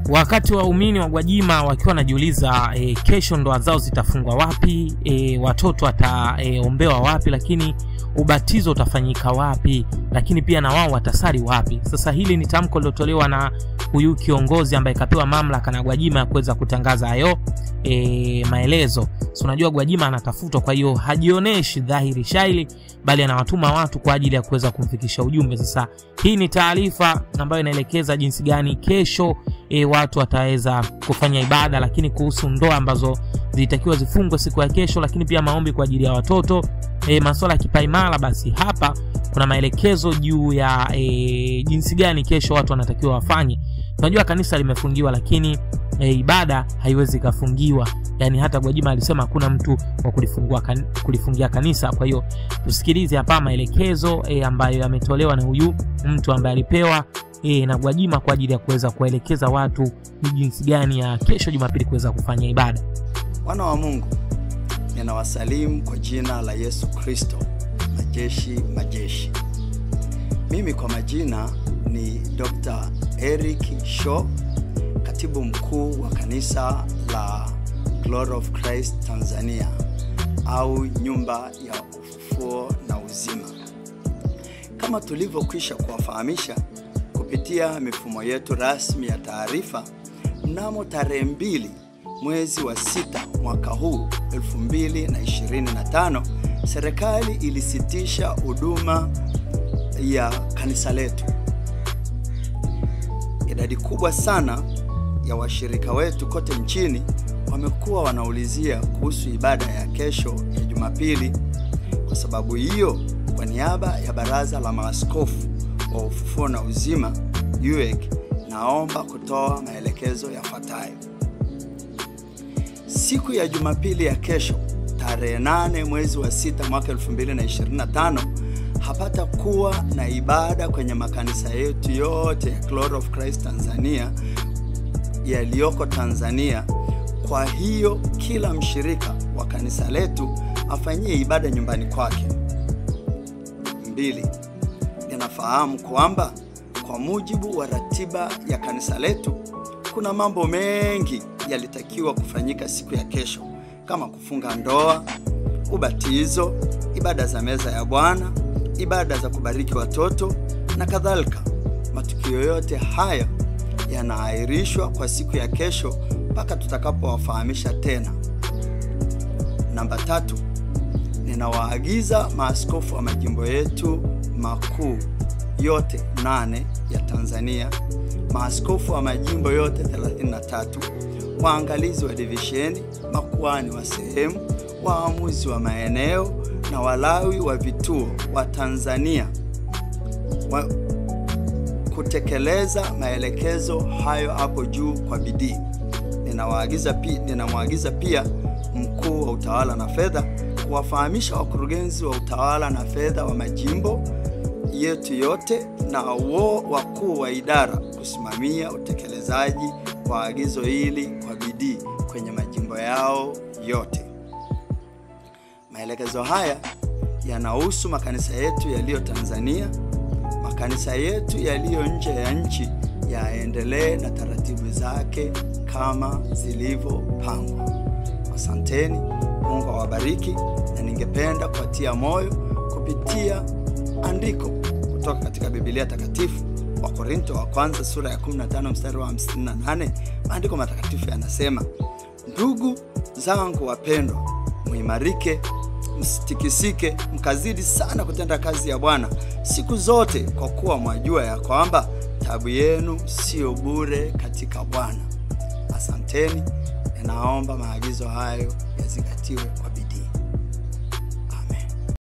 Wakati waumini wa Gwajima wakiwa wanajiuliza kesho ndoa zao zitafungwa wapi, watoto wataombewa wapi, lakini ubatizo utafanyika wapi, lakini pia na wao watasali wapi. Sasa hili ni tamko lilotolewa na huyu kiongozi ambaye kapewa mamlaka na Gwajima ya kuweza kutangaza hayo maelezo. So unajua Gwajima anatafutwa, kwa hiyo hajioneshi dhahiri shaili, bali anawatuma watu kwa ajili ya kuweza kumfikisha ujumbe. Sasa hii ni taarifa ambayo inaelekeza jinsi gani kesho watu wataweza kufanya ibada, lakini kuhusu ndoa ambazo zilitakiwa zifungwe siku ya kesho, lakini pia maombi kwa ajili ya watoto, masuala ya kipaimara, basi hapa kuna maelekezo juu ya jinsi gani kesho watu wanatakiwa wafanye. Unajua kanisa limefungiwa, lakini ibada haiwezi kufungiwa. Yani hata Gwajima alisema hakuna mtu wa kulifungia kanisa. Kwa hiyo tusikilize hapa maelekezo ambayo yametolewa na huyu mtu ambaye alipewa na Gwajima kwa ajili ya kuweza kuelekeza watu ni jinsi gani ya kesho Jumapili kuweza kufanya ibada. Wana wa Mungu, ninawasalimu kwa jina la Yesu Kristo, majeshi. Mimi kwa majina ni Dr. Eric Shaw, katibu mkuu wa kanisa la Glory of Christ Tanzania au nyumba ya ufufuo na uzima. Kama tulivyokwisha kuwafahamisha kupitia mifumo yetu rasmi ya taarifa, mnamo tarehe 2 mwezi wa 6 mwaka huu 2025, serikali ilisitisha huduma ya kanisa letu. Idadi kubwa sana ya washirika wetu kote nchini wamekuwa wanaulizia kuhusu ibada ya kesho ya Jumapili. Kwa sababu hiyo, kwa niaba ya Baraza la Maaskofu wa Ufufuo na Uzima UEC, naomba kutoa maelekezo yafuatayo. Siku ya Jumapili ya kesho tarehe 8 mwezi wa 6 mwaka 2025 hapata kuwa na ibada kwenye makanisa yetu yote ya Glory of Christ Tanzania yaliyoko Tanzania. Kwa hiyo kila mshirika wa kanisa letu afanyie ibada nyumbani kwake. 2. Ninafahamu kwamba kwa mujibu wa ratiba ya kanisa letu kuna mambo mengi yalitakiwa kufanyika siku ya kesho, kama kufunga ndoa, ubatizo, ibada za meza ya Bwana, ibada za kubariki watoto na kadhalika. Matukio yote haya yanaahirishwa kwa siku ya kesho mpaka tutakapowafahamisha tena. Namba 3, ninawaagiza maaskofu wa majimbo yetu makuu yote 8 ya Tanzania, maaskofu wa majimbo yote 33, waangalizi wa divisheni, makuhani wa sehemu, waamuzi wa maeneo na walawi wa vituo wa Tanzania kutekeleza maelekezo hayo hapo juu kwa bidii. Ninamwagiza pia mkuu wa utawala na fedha kuwafahamisha wakurugenzi wa utawala na fedha wa majimbo yetu yote na wakuu wa idara kusimamia utekelezaji wa agizo hili kwa bidii kwenye majimbo yao yote. Maelekezo haya yanahusu makanisa yetu yaliyo Tanzania. Makanisa yetu yaliyo nje ya nchi yaendelee na taratibu zake kama zilivyopangwa. Asanteni, Mungu awabariki, na ningependa kuatia moyo kupitia andiko kutoka katika Biblia takatifu, Wakorintho wa kwanza sura ya 15 mstari wa 58. Maandiko matakatifu yanasema, ndugu zangu wapendwa, muimarike, msitikisike, mkazidi sana kutenda kazi ya Bwana siku zote, kwa kuwa mwajua ya kwamba taabu yenu sio bure katika Bwana. Asanteni, naomba maagizo hayo yazingatiwe.